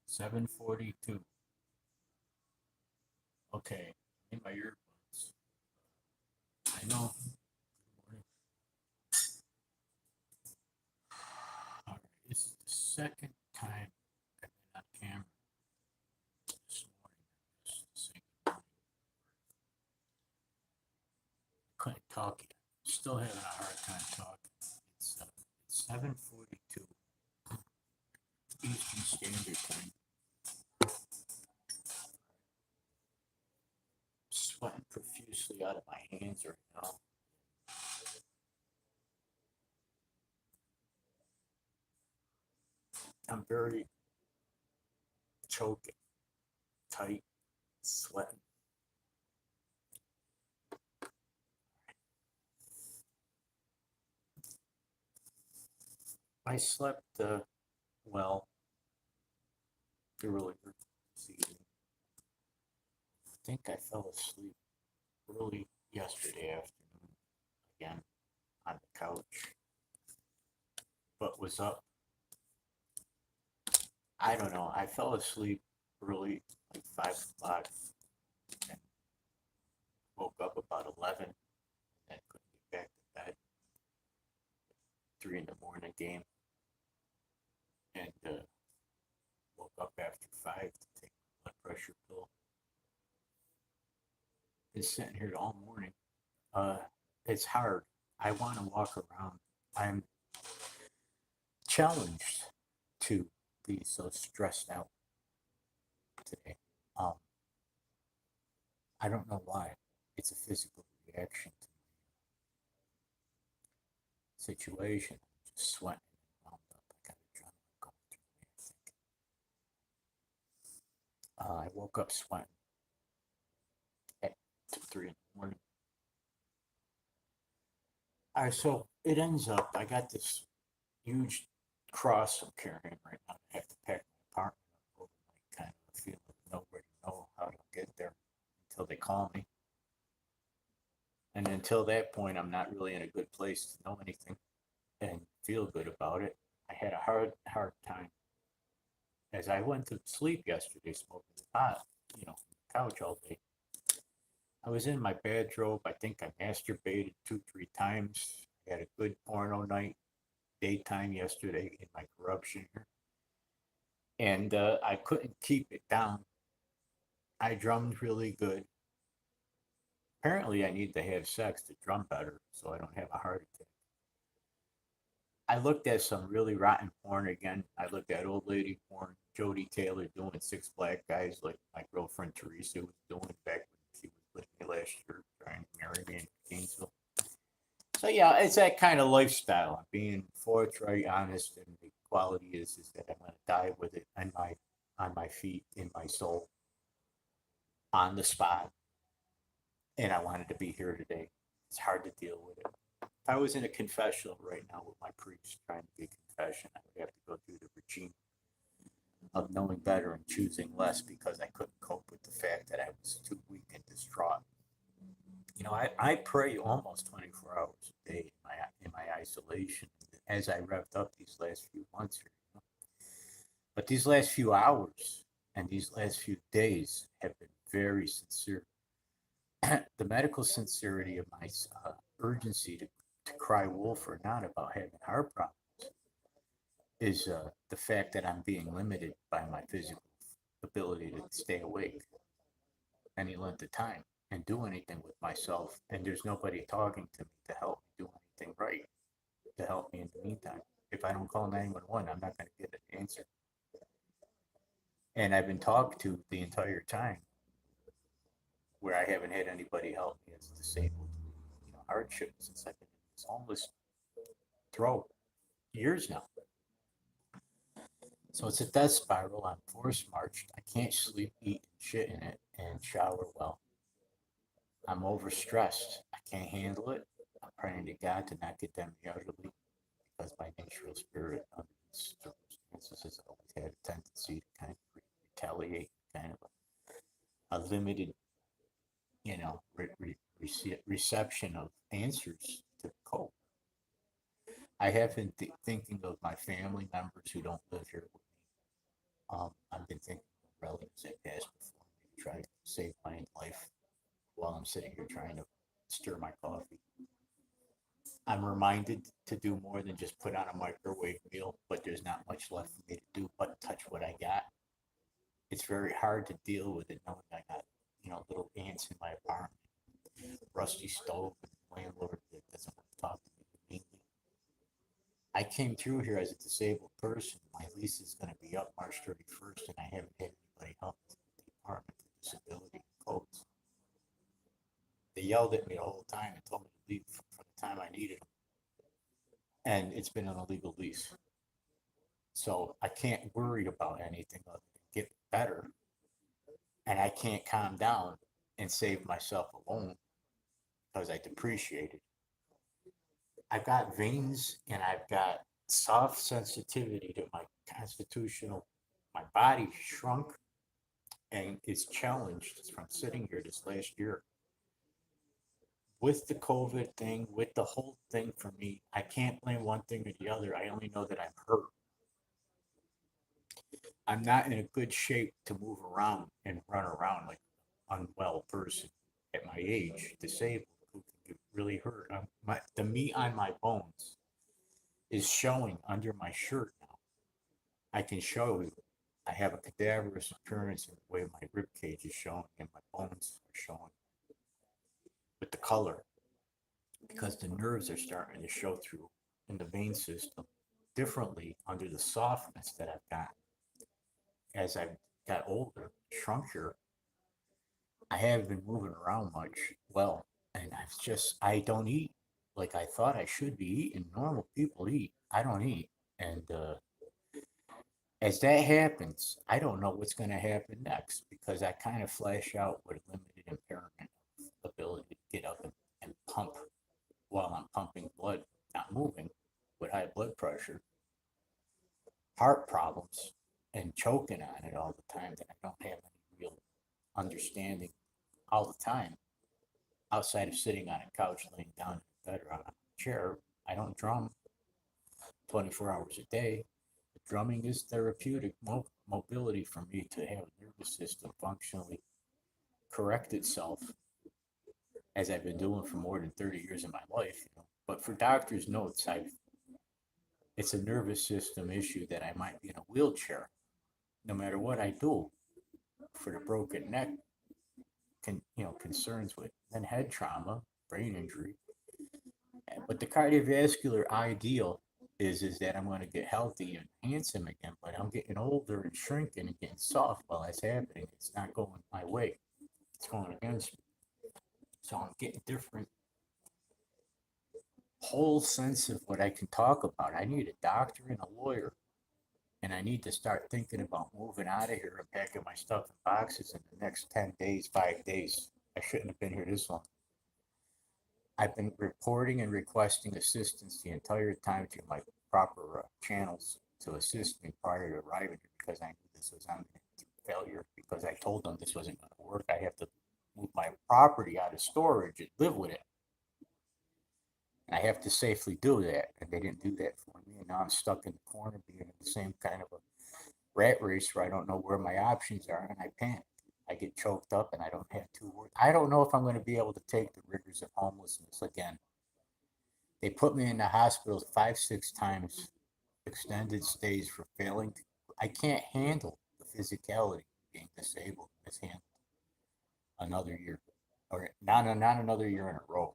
7:42. Okay, in my earbuds. I know. All right, this is the second time I've been on camera this morning. Just to say good morning. Couldn't talk yet. Still having a hard time talking. It's 7:42 Eastern Standard Time. Sweating profusely out of my hands right now. I'm very choking, tight, sweating. I slept well, earlier this evening. I think I fell asleep early yesterday afternoon again on the couch, but was up. I don't know. I fell asleep early, like 5 o'clock, and woke up about 11, and couldn't get back to bed. 3 in the morning game, and woke up after 5 to take a blood pressure pill. Been sitting here all morning. Uh, it's hard. I want to walk around. I'm challenged to be so stressed out today. Um, I don't know why. It's a physical reaction to the situation. I'm just sweating and wound up. I got adrenaline going through me, I think. I woke up sweating at 3 in the morning. All right, so it ends up, I got this huge cross I'm carrying right now. I have to pack my apartment up overnight, kind of a feeling of nobody know how to get there until they call me. And until that point, I'm not really in a good place to know anything and feel good about it. I had a hard time as I went to sleep yesterday, smoking pot, on the couch all day. I was in my bathrobe. I think I masturbated 2, 3 times. I had a good porno night, daytime yesterday in my corruption here, and I couldn't keep it down. I drummed really good. Apparently, I need to have sex to drum better so I don't have a heart attack. I looked at some really rotten porn again. I looked at old lady porn, Jodie Taylor doing Six Black Guys like my girlfriend Teresa was doing back when she was with me last year, trying to marry me in Gainesville. So yeah, it's that kind of lifestyle. I'm being forthright, honest, and the quality is that I'm gonna die with it on my feet, in my soul, on the spot. And I wanted to be here today. It's hard to deal with it. If I was in a confessional right now with my priest trying to get confession, I would have to go through the regime of knowing better and choosing less because I couldn't cope with the fact that I was too weak and distraught. I pray almost 24 hours a day in my isolation as I revved up these last few months here. But these last few hours and these last few days have been very sincere. The medical sincerity of my urgency to cry wolf or not about having heart problems is the fact that I'm being limited by my physical ability to stay awake any length of time and do anything with myself. And there's nobody talking to me to help me do anything right, to help me in the meantime. If I don't call 911, I'm not going to get an answer. And I've been talked to the entire time where I haven't had anybody help me as disabled, hardship since I've been in this homeless throat years now. So it's a death spiral. I'm force marched. I can't sleep, eat, and shit in it, and shower well. I'm overstressed. I can't handle it. I'm praying to God to not get them elderly because my natural spirit under these circumstances has always had a tendency to kind of retaliate, kind of a limited, reception of answers to cope. I have been thinking of my family members who don't live here with me. I'm I've been thinking of relatives that passed before me to try to save my life while I'm sitting here trying to stir my coffee. I'm reminded to do more than just put on a microwave meal, but there's not much left for me to do but touch what I got. It's very hard to deal with it knowing I got, little ants in my apartment, rusty stove, and landlord that doesn't want to talk to me mainly. I came through here as a disabled person. My lease is going to be up March 31st, and I haven't had anybody help me with the apartment for disability codes. They yelled at me the whole time and told me to leave from the time I needed them. And it's been an illegal lease. So I can't worry about anything other than get better. And I can't calm down and save myself a loan because I depreciated. I've got veins and I've got soft sensitivity to my constitutional, my body shrunk and is challenged from sitting here this last year. With the COVID thing, with the whole thing for me, I can't blame one thing or the other. I only know that I'm hurt. I'm not in a good shape to move around and run around like an unwell person at my age, disabled, who can get really hurt. The meat on my bones is showing under my shirt now. I can show you. I have a cadaverous appearance in the way my rib cage is showing and my bones are showing with the color because the nerves are starting to show through in the vein system differently under the softness that I've got. As I've got older, shrunker, I haven't been moving around much. Well, and I don't eat like I thought I should be eating. Normal people eat. I don't eat. And as that happens, I don't know what's going to happen next because I kind of flash out with limited impairment of ability to get up and pump while I'm pumping blood, not moving, with high blood pressure, heart problems, and choking on it all the time that I don't have any real understanding all the time outside of sitting on a couch, laying down in bed or on a chair. I don't drum 24 hours a day. Drumming is therapeutic mobility for me to have a nervous system functionally correct itself as I've been doing for more than 30 years of my life. But for doctor's notes, it's a nervous system issue that I might be in a wheelchair no matter what I do for the broken neck, concerns with then head trauma, brain injury. But the cardiovascular ideal is that I'm going to get healthy and handsome again, but I'm getting older and shrinking and getting soft while that's happening. It's not going my way. It's going against me. So I'm getting different whole sense of what I can talk about. I need a doctor and a lawyer. And I need to start thinking about moving out of here and packing my stuff in boxes in the next 10 days, 5 days. I shouldn't have been here this long. I've been reporting and requesting assistance the entire time through my proper channels to assist me prior to arriving here because I knew this was on failure because I told them this wasn't going to work. I have to move my property out of storage and live with it. And I have to safely do that. And they didn't do that for me. And now I'm stuck in the corner being in the same kind of a rat race where I don't know where my options are and I panic. I get choked up and I don't have two words. I don't know if I'm going to be able to take the rigors of homelessness again. They put me in the hospital 5, 6 times, extended stays for failing. I can't handle the physicality of being disabled, mishandled another year, or not another year in a row.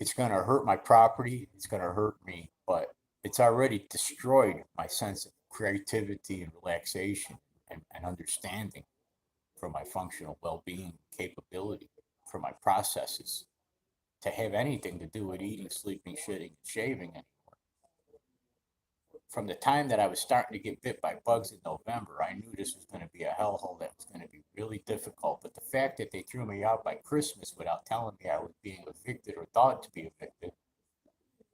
It's going to hurt my property. It's going to hurt me, but it's already destroyed my sense of creativity and relaxation and understanding for my functional well-being capability, for my processes, to have anything to do with eating, sleeping, shitting, and shaving anymore. From the time that I was starting to get bit by bugs in November, I knew this was going to be a hellhole that was going to be really difficult. But the fact that they threw me out by Christmas without telling me I was being evicted or thought to be evicted,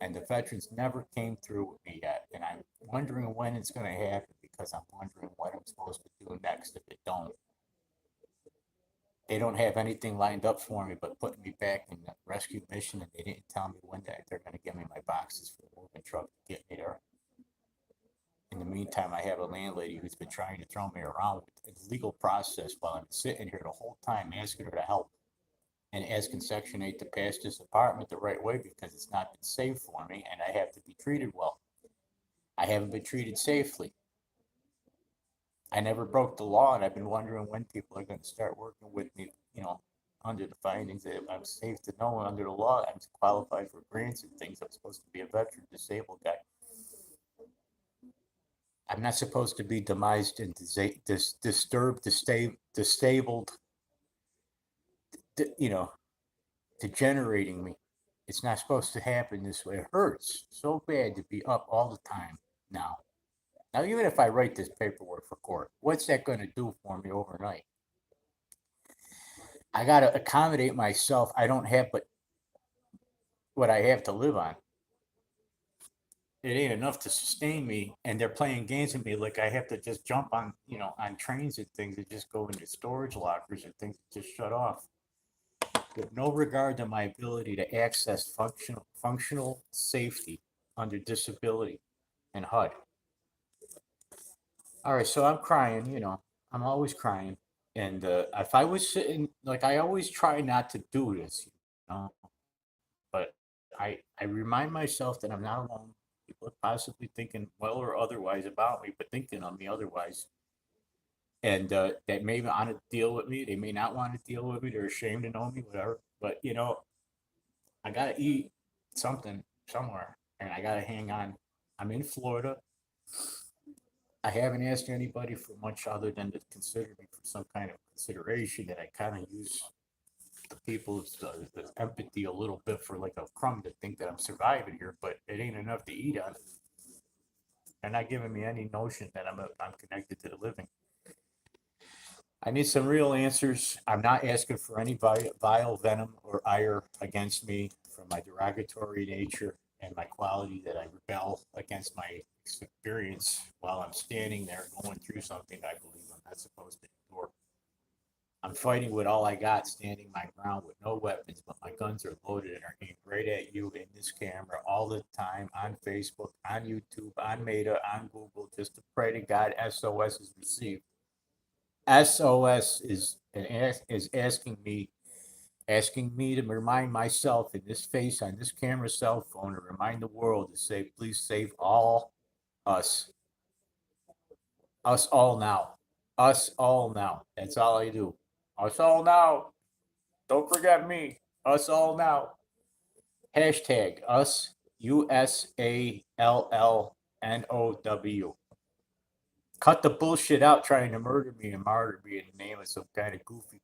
and the veterans never came through with me yet. And I'm wondering when it's going to happen because I'm wondering what I'm supposed to do next if it don't. They don't have anything lined up for me but putting me back in the rescue mission, and they didn't tell me when they're going to give me my boxes for the moving truck to get me there. the meantime, I have a landlady who's been trying to throw me around with the legal process while I'm sitting here the whole time asking her to help and asking Section 8 to pass this apartment the right way because it's not been safe for me and I have to be treated well. I haven't been treated safely. I never broke the law, and I've been wondering when people are going to start working with me, under the findings that I'm safe to know under the law I'm qualified for grants and things. I'm supposed to be a veteran, disabled guy. I'm not supposed to be demised and disturbed, disabled, degenerating me. It's not supposed to happen this way. It hurts so bad to be up all the time now. Now, even if I write this paperwork for court, what's that going to do for me overnight? I got to accommodate myself. I don't have but what I have to live on. It ain't enough to sustain me, and they're playing games with me like I have to just jump on, on trains and things and just go into storage lockers and things that just shut off. With no regard to my ability to access functional safety under disability and HUD. All right, so I'm crying, I'm always crying. And if I was sitting, like I always try not to do this, but I remind myself that I'm not alone. People are possibly thinking well or otherwise about me, but thinking of me otherwise. And that may want to deal with me. They may not want to deal with me. They're ashamed to know me, whatever. But, I got to eat something somewhere and I got to hang on. I'm in Florida. I haven't asked anybody for much other than to consider me for some kind of consideration, that I kind of use the people's the empathy a little bit for like a crumb to think that I'm surviving here, but it ain't enough to eat on. They're not giving me any notion that I'm connected to the living. I need some real answers. I'm not asking for any vile venom or ire against me for my derogatory nature and my quality that I rebel against my experience while I'm standing there going through something I believe I'm not supposed to endure. I'm fighting with all I got, standing my ground with no weapons, but my guns are loaded and are aimed right at you in this camera all the time, on Facebook, on YouTube, on Meta, on Google, just to pray to God SOS is received. SOS is asking me to remind myself in this face on this camera cell phone, to remind the world to say, please save all us all now, us all now. That's all I do. Us all now. Don't forget me. Us all now. Hashtag us, USALLNOW. Cut the bullshit out trying to murder me and martyr me in the name of some kind of goofy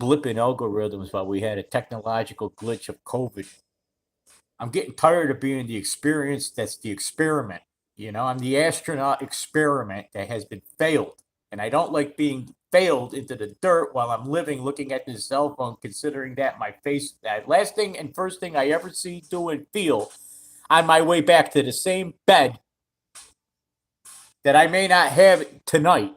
blipping algorithms while we had a technological glitch of COVID. I'm getting tired of being the experience that's the experiment. I'm the astronaut experiment that has been failed. And I don't like being failed into the dirt while I'm living looking at this cell phone, considering that my face, that last thing and first thing I ever see, do, and feel on my way back to the same bed that I may not have tonight